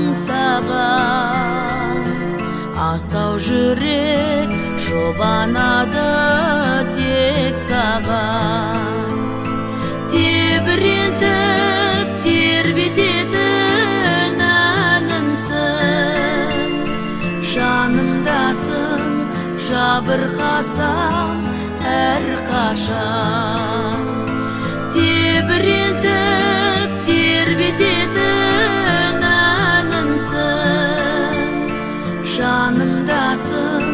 аңсаған асау жүрек жұбанады тек саған. Тебірентіп тербететін әнімсің, жанымдасың жабырқасам әрқашан. Тебірентіп тербететін әнімсің, жанымдасың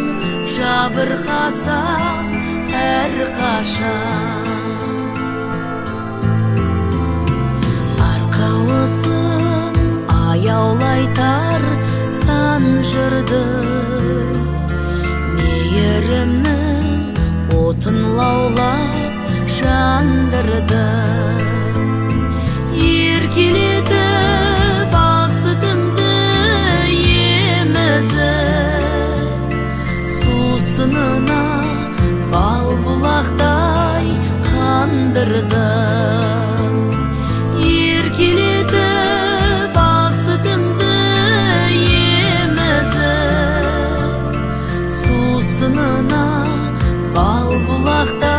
жабырқасам әрқашан. Арқауысың аяулайтар сан жырды, мейірімнің отын лаулап жандырды. Еркелетіп ақ сүтіңді емізіп, сусынына бал бұлақтай қандырды. Еркелетіп ақ сүтіңді емізіп, сусынына бал бұлақтай